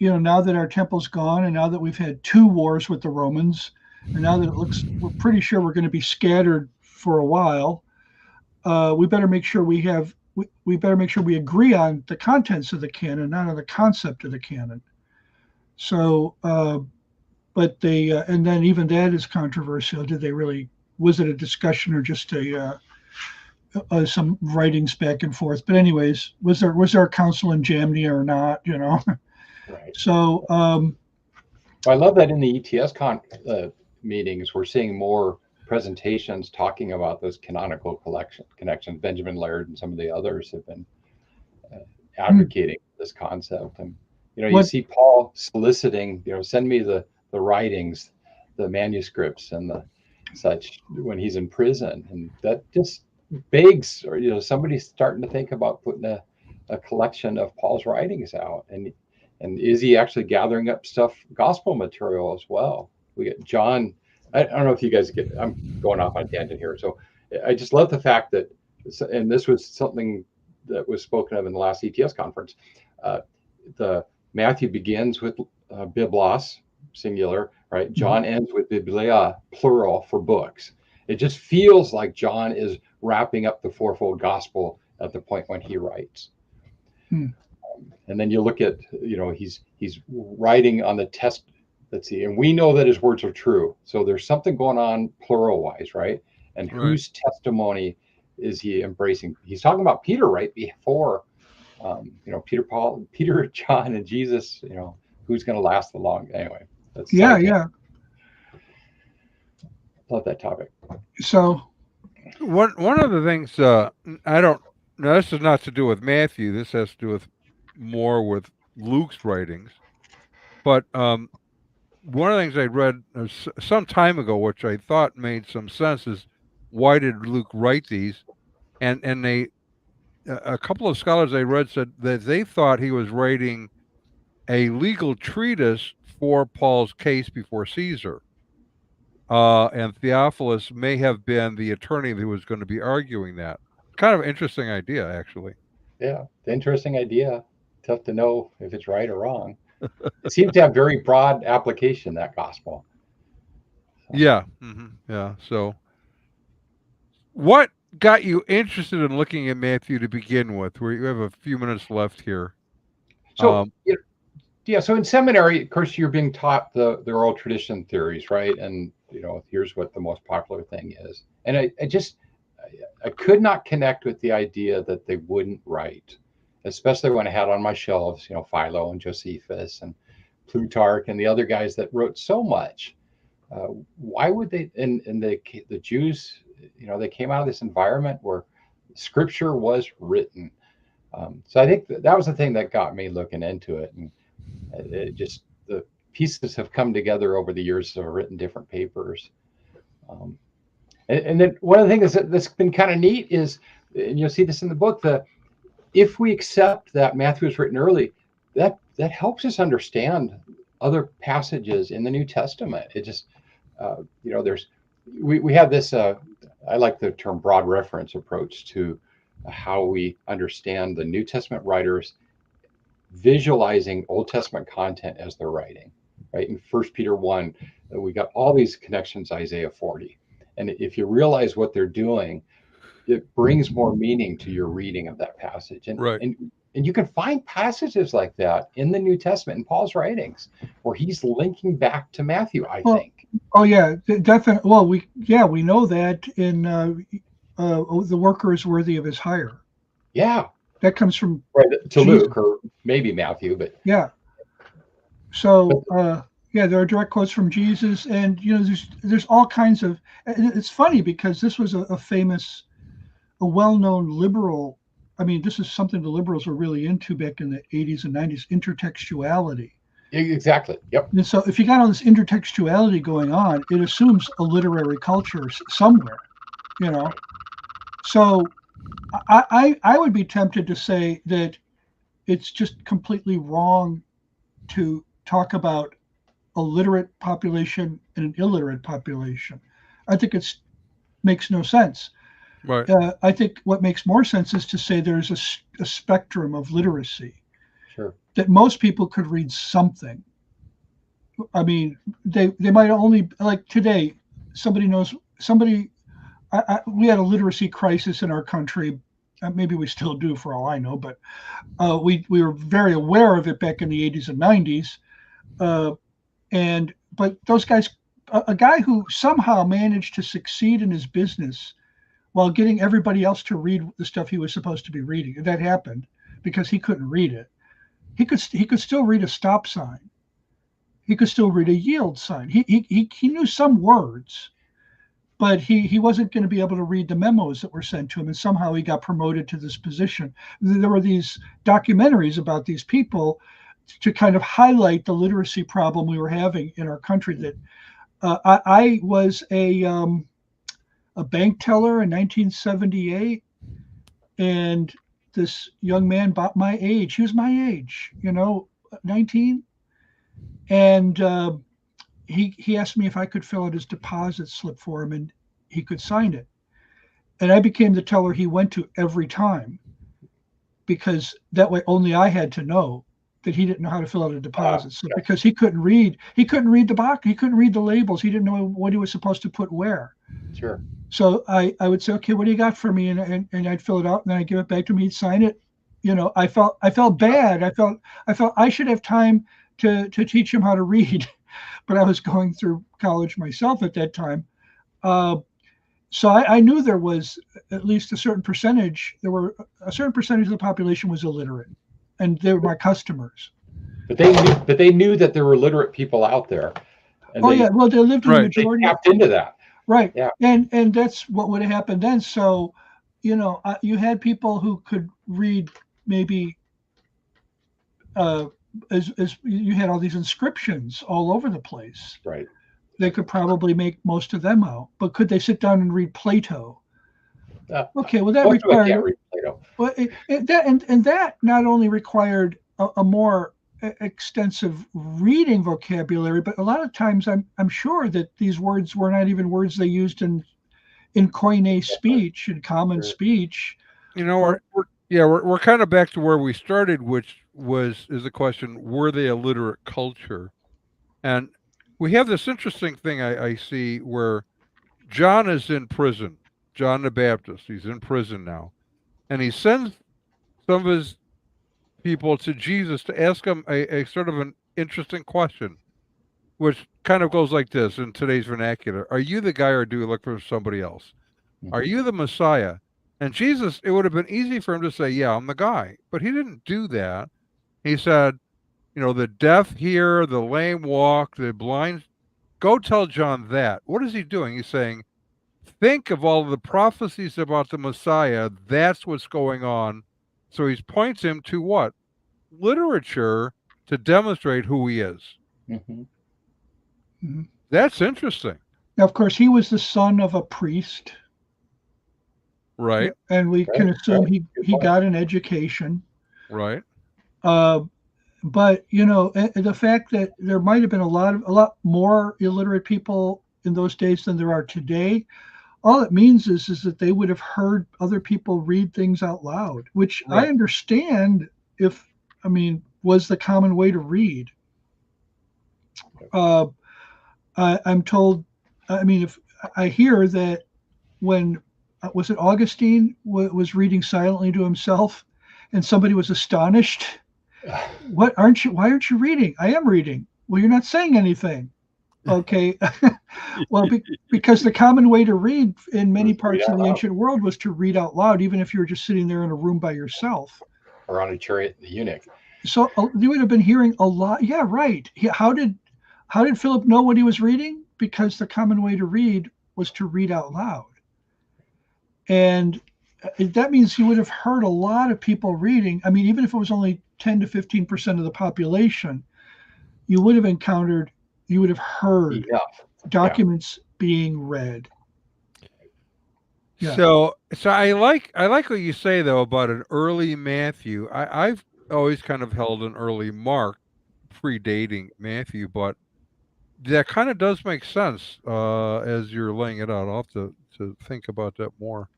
now that our temple's gone, and now that we've had 2 wars with the Romans, and now that we're pretty sure we're going to be scattered for a while, we better make sure we agree on the contents of the canon, not on the concept of the canon. So, but they, and then even that is controversial. Was it a discussion or just some writings back and forth? But anyways, was there a council in Jamnia or not? Right. So, I love that in the ETS meetings, we're seeing more presentations talking about those canonical connections. Benjamin Laird and some of the others have been advocating this concept. And you What see Paul soliciting, send me the writings, the manuscripts, and the such when he's in prison, and that just begs, or somebody's starting to think about putting a collection of Paul's writings out, and is he actually gathering up stuff, gospel material as well? We get John. I don't know if you guys get. I'm going off on a tangent here, so I just love the fact that, and this was something that was spoken of in the last ETS conference. The Matthew begins with biblos, singular, right? John ends with biblia, plural, for books. It just feels like John is wrapping up the fourfold gospel at the point when he writes. And then you look at, he's writing on the test. Let's see, and we know that his words are true. So there's something going on plural wise, right? And whose testimony is he embracing? He's talking about Peter right before, Peter, John, and Jesus. Who's going to last the long? Anyway, that's yeah. Love that topic. So one of the things I don't. Now this is not to do with Matthew. This has to do with more with Luke's writings. But one of the things I read some time ago, which I thought made some sense, is why did Luke write these? And they, a couple of scholars I read said that they thought he was writing a legal treatise for Paul's case before Caesar. And Theophilus may have been the attorney who was going to be arguing that. Kind of interesting idea, actually. Yeah, interesting idea. Tough to know if it's right or wrong. It seems to have very broad application, that gospel. Yeah. Yeah. So, what got you interested in looking at Matthew to begin with? We have a few minutes left here. So, so in seminary, of course, you're being taught the oral tradition theories, right? And here's what the most popular thing is. And I could not connect with the idea that they wouldn't write, especially when I had on my shelves, Philo and Josephus and Plutarch and the other guys that wrote so much. Why would they? And the Jews, they came out of this environment where Scripture was written. So I think that was the thing that got me looking into it, and it just the pieces have come together over the years. So I've written different papers. And then one of the things that's been kind of neat is, and you'll see this in the book, if we accept that Matthew was written early, that helps us understand other passages in the New Testament. It just, we have this, I like the term broad reference approach to how we understand the New Testament writers visualizing Old Testament content as they're writing, right? In 1 Peter 1, we got all these connections, Isaiah 40. And if you realize what they're doing, it brings more meaning to your reading of that passage. And you can find passages like that in the New Testament, in Paul's writings, where he's linking back to Matthew, I think. Oh yeah, definitely. Well, we know that in the worker is worthy of his hire. Yeah, that comes from to Luke or maybe Matthew, but yeah. So there are direct quotes from Jesus, and there's all kinds of. It's funny because this was a well-known liberal. I mean, this is something the liberals were really into back in the 80s and 90s, intertextuality. Exactly. Yep. And so if you got all this intertextuality going on, it assumes a literary culture somewhere, So I would be tempted to say that it's just completely wrong to talk about a literate population and an illiterate population. I think it makes no sense. Right. I think what makes more sense is to say there's a spectrum of literacy. Sure. That most people could read something. I mean, they might only, like today, we had a literacy crisis in our country. Maybe we still do, for all I know, but we were very aware of it back in the 80s and 90s. But those guys, a guy who somehow managed to succeed in his business while getting everybody else to read the stuff he was supposed to be reading, that happened because he couldn't read it. He could still read a stop sign. He could still read a yield sign. He knew some words, but he wasn't going to be able to read the memos that were sent to him, and somehow he got promoted to this position. There were these documentaries about these people to kind of highlight the literacy problem we were having in our country. That I was a bank teller in 1978, and this young man about my age, he was my age, 19, and he asked me if I could fill out his deposit slip for him, and he could sign it. And I became the teller he went to every time, because that way only I had to know that he didn't know how to fill out a deposit slip, because he couldn't read the box, he couldn't read the labels, he didn't know what he was supposed to put where. Sure. So I would say, okay, what do you got for me? And I'd fill it out, and then I'd give it back to him. He'd sign it. I felt bad. I felt I should have time to teach him how to read, but I was going through college myself at that time. So I knew there was at least a certain percentage. There were a certain percentage of the population was illiterate, and they were my customers. But they knew that there were literate people out there. And yeah, well, they lived in the majority. They tapped into that. Right. Yeah. And that's what would have happened then. So, you had people who could read maybe as you had all these inscriptions all over the place. Right. They could probably make most of them out, but could they sit down and read Plato? Okay, well that required read Plato. Well, that not only required a more extensive reading vocabulary, but a lot of times I'm sure that these words were not even words they used in Koine speech, in common speech. We're kind of back to where we started, which is the question: were they a literate culture? And we have this interesting thing I see where John is in prison. John the Baptist, he's in prison now, and he sends some of his people to Jesus to ask him a sort of an interesting question, which kind of goes like this in today's vernacular: are you the guy, or do you look for somebody else? Are you the Messiah? And Jesus, it would have been easy for him to say, yeah, I'm the guy, but he didn't do that. He said, the deaf hear, the lame walk, the blind, go tell John that. What is he doing? He's saying, think of all of the prophecies about the Messiah. That's what's going on. So he points him to what? Literature to demonstrate who he is. Mm-hmm. Mm-hmm. That's interesting. Now, of course, he was the son of a priest. Right. And we can assume he got an education. Right. But, the fact that there might have been a lot more illiterate people in those days than there are today, all it means is that they would have heard other people read things out loud, which I understand was the common way to read. I'm told, if I hear that when, was it Augustine was reading silently to himself and somebody was astonished? Why aren't you reading? I am reading. Well, you're not saying anything. Okay. Well, because the common way to read in many parts of the ancient world was to read out loud, even if you were just sitting there in a room by yourself. Or on a chariot, the eunuch. So you would have been hearing a lot. Yeah, right. How did Philip know what he was reading? Because the common way to read was to read out loud. And that means he would have heard a lot of people reading. Even if it was only 10 to 15% of the population, you would have heard documents being read. Yeah. So I like what you say though about an early Matthew. I've always kind of held an early Mark, predating Matthew, but that kind of does make sense as you're laying it out. I'll have to think about that more.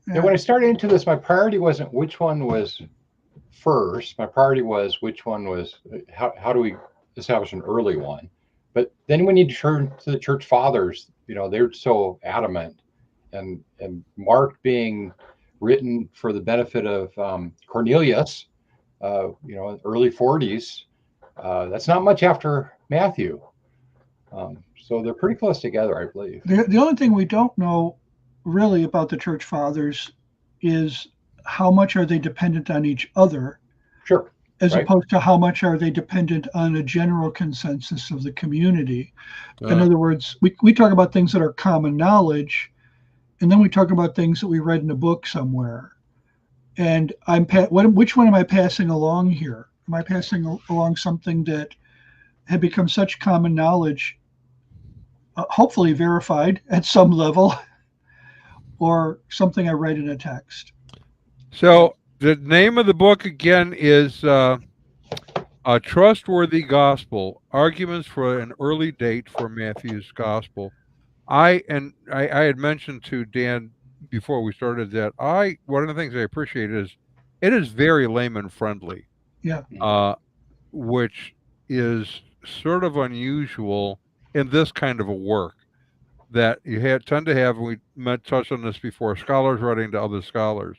Yeah, when I started into this, my priority wasn't which one was first. My priority was which one was, how do we establish an early one? But then when you turn to the church fathers, they're so adamant, and Mark being written for the benefit of Cornelius, early 40s, that's not much after Matthew. So they're pretty close together, I believe. The only thing we don't know really about the church fathers is how much are they dependent on each other. Sure. as Right. opposed to how much are they dependent on a general consensus of the community. In Uh, other words, we talk about things that are common knowledge, and then we talk about things that we read in a book somewhere. And which one am I passing along here? Am I passing along something that had become such common knowledge, hopefully verified at some level, or something I read in a text? so the name of the book again is A Trustworthy Gospel: Arguments for an Early Date for Matthew's Gospel. I had mentioned to Dan before we started that one of the things I appreciate is it is very layman friendly, Yeah. uh, which is sort of unusual in this kind of a work that tend to have. And we touched on this before. Scholars writing to other scholars.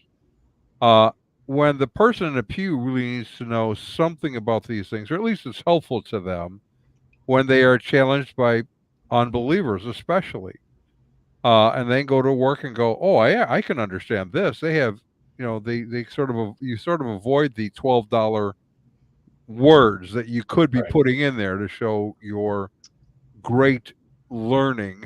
Uh, when the person in the pew really needs to know something about these things, or at least it's helpful to them when they are challenged by unbelievers, especially. And then go to work and go, oh, I can understand this. They have, they sort of, you sort of avoid the $12 words that you could be Right. putting in there to show your great learning.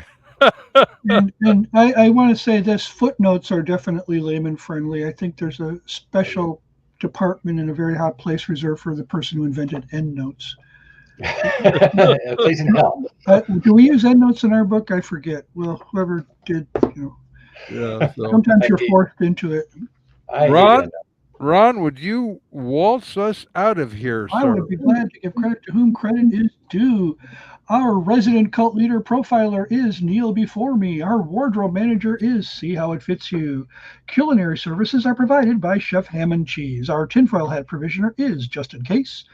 And I want to say this: footnotes are definitely layman friendly. I think there's a special department in a very hot place reserved for the person who invented endnotes. A place in hell. Do we use endnotes in our book? I forget. Well, whoever did, Yeah. So, sometimes you're hate- forced into it. I hate Ron, it. Ron, would you waltz us out of here, I sir? would be glad to give credit to whom credit is due. Our resident cult leader profiler is Neil before me. Our wardrobe manager is See How It Fits You. Culinary services are provided by Chef Ham and Cheese. Our tinfoil hat provisioner is Just in Case.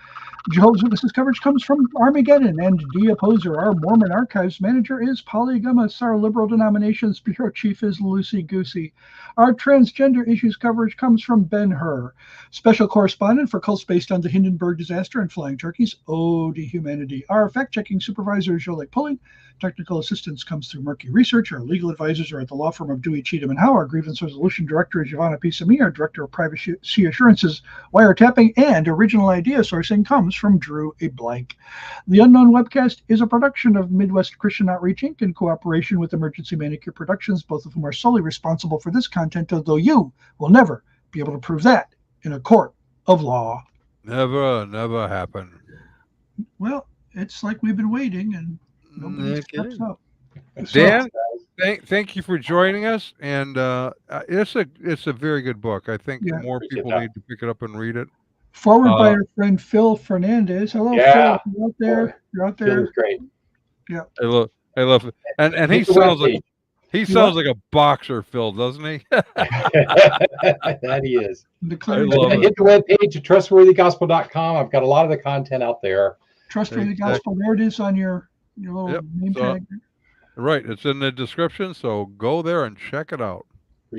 Jehovah's Witnesses coverage comes from Armageddon and D Opposer. Our Mormon archives manager is Polygamous. Our liberal denominations bureau chief is Lucy Goosey. Our transgender issues coverage comes from Ben Hur. Special correspondent for cults based on the Hindenburg disaster and flying turkeys, Ode to Humanity. Our fact-checking supervisor is Jolik Pulling. Technical assistance comes through Murky Research. Our legal advisors are at the law firm of Dewey, Cheatham, and Howe. Our grievance resolution director is Giovanna Pisami. Our director of privacy assurances, wiretapping, and original idea sourcing comes from Drew A. Blank. The Unknown Webcast is a production of Midwest Christian Outreach Inc. in cooperation with Emergency Manicure Productions, both of whom are solely responsible for this content, although you will never be able to prove that in a court of law. Never happen. Well, it's like we've been waiting and nobody Okay. steps up. Dan, thank you for joining us, and it's a very good book. I think Yeah. more Appreciate people that. need to pick it up and read it. Forward by our friend Phil Fernandez. Hello, Yeah. Phil. You're out there. Boy, You're out Phil there. is great. I love it, and he Hit the sounds like webpage. he sounds like a boxer, Phil, doesn't he? That he is. Declaring I love it. Hit the webpage at trustworthygospel.com. I've got a lot of the content out there. Trustworthy Exactly. Gospel. There it is on your little Yep. name So- tag. Right, it's in the description, so go there and check it out.